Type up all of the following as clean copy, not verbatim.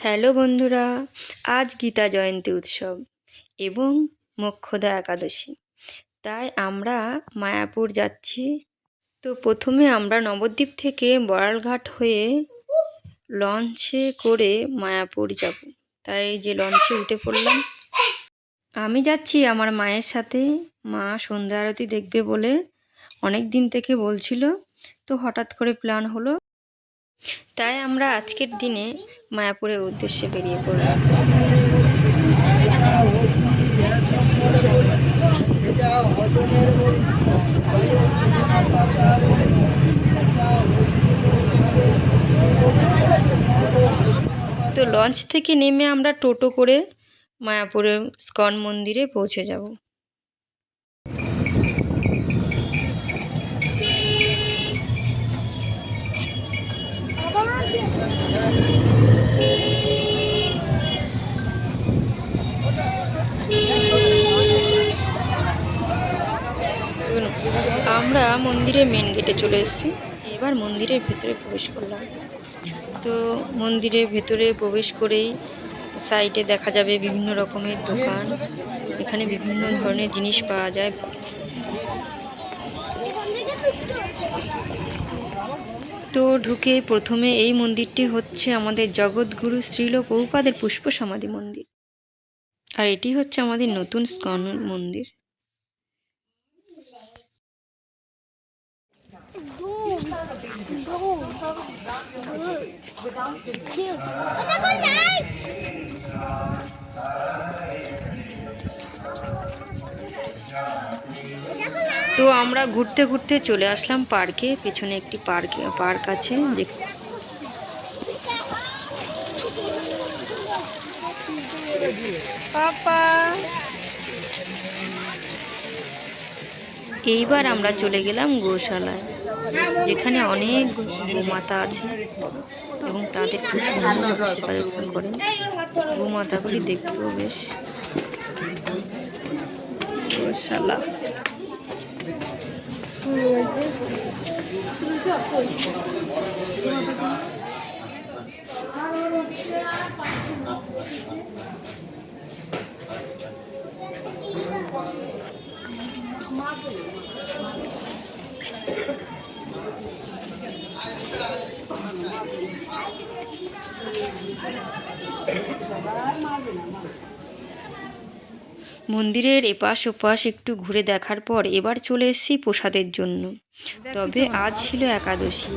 Hello বন্ধুরা, আজ গীতা জয়ন্তী উৎসব এবং মোক্ষদা একাদশী, তাই আমরা মায়াপুর যাচ্ছি। তো প্রথমে আমরা নবদ্বীপ থেকে বড়ালঘাট হয়ে লঞ্চে করে মায়াপুর যাব। তাই যে লঞ্চে উঠে পড়লাম। আমি যাচ্ছি আমার মায়ের সাথে। মা সন্ধ্যা আরতি দেখবে বলে অনেক দিন থেকে বলছিল, তো হঠাৎ করে প্ল্যান হলো, তাই আমরা আজকের দিনে মায়াপুরের উদ্দেশ্যে বেরিয়ে পড়লাম। তো লঞ্চ থেকে নেমে আমরা টোটো করে মায়াপুরের ইস্কন মন্দিরে পৌঁছে যাব। আমরা মন্দিরের মেন গেটে চলে এসেছি। এবার মন্দিরের ভেতরে প্রবেশ করলাম। তো মন্দিরের ভেতরে প্রবেশ করেই সাইডে দেখা যাবে বিভিন্ন রকমের দোকান। এখানে বিভিন্ন ধরনের জিনিস পাওয়া যায়। তো ঢুকে প্রথমে এই মন্দিরটি হচ্ছে আমাদের জগৎগুরু শ্রীল প্রভুপাদের পুষ্প সমাধি মন্দির, আর এটি হচ্ছে আমাদের নতুন ইস্কন মন্দির। তো আমরা ঘুরতে ঘুরতে চলে আসলাম পার্কে। পেছনে একটি পার্ক আছে, যে এইবার আমরা চলে গেলাম গোশালায়, যেখানে অনেক গোমাতা আছে এবং তাদের খুব সুন্দর সেবা যত্ন করেন। গোমাতাগুলি দেখতেও বেশ। গোশালা মন্দিরের এপাশ ওপাশ একটু ঘুরে দেখার পর এবার চলে এসেছি প্রসাদের জন্য। তবে আজ ছিল একাদশী,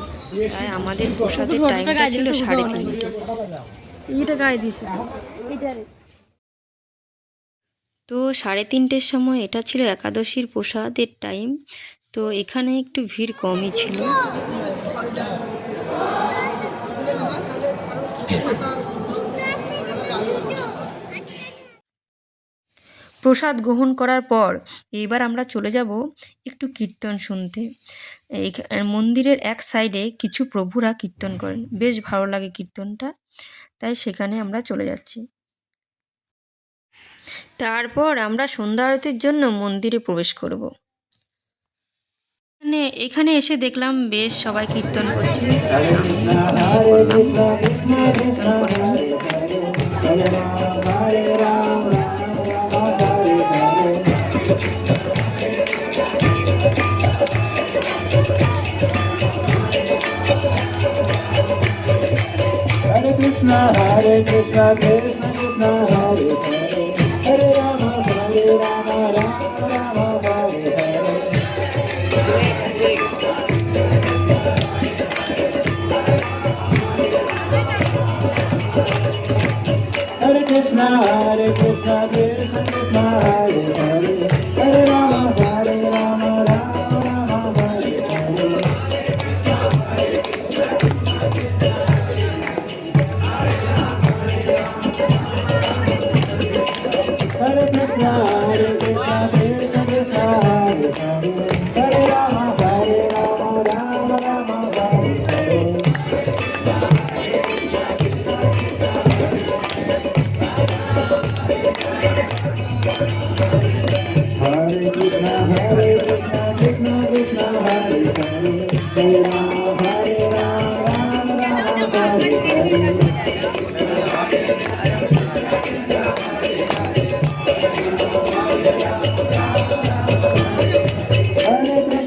তাই আমাদের প্রসাদের টাইমটা ছিল 3:30। তো 3:30-র সময় এটা ছিল একাদশীর প্রসাদের টাইম। তো এখানে একটু ভিড় কমই ছিল। প্রসাদ গ্রহণ করার পর এইবার আমরা চলে যাব একটু কীর্তন শুনতে। মন্দিরের এক সাইডে কিছু প্রভুরা কীর্তন করেন, বেশ ভালো লাগে কীর্তনটা, তাই সেখানে আমরা চলে যাচ্ছি। তারপর আমরা সন্ধ্যা আরতির জন্য মন্দিরে প্রবেশ করব। এখানে এসে দেখলাম বেশ সবাই কীর্তন করছে। Hare Krishna Krishna Krishna Hare Hare Rama Rama Rama Hare Hare Hare Krishna Krishna Krishna Hare Hare Hare Rama Rama Rama Hare Hare Hare Krishna Krishna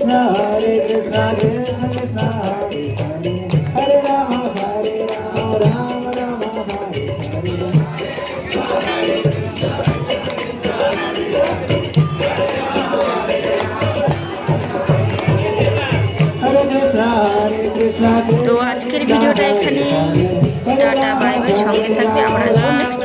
Krishna, Hare Krishna, Krishna Krishna, Hare Hare, Hare Rama, Rama Rama, Hare Hare. Hare Krishna, Hare Krishna, তো Krishna আজকের Krishna, ভিডিওটা Hare এখানে, Hare, Hare tata Rama, bye bye, সঙ্গে থাকবে, আবার আসবো next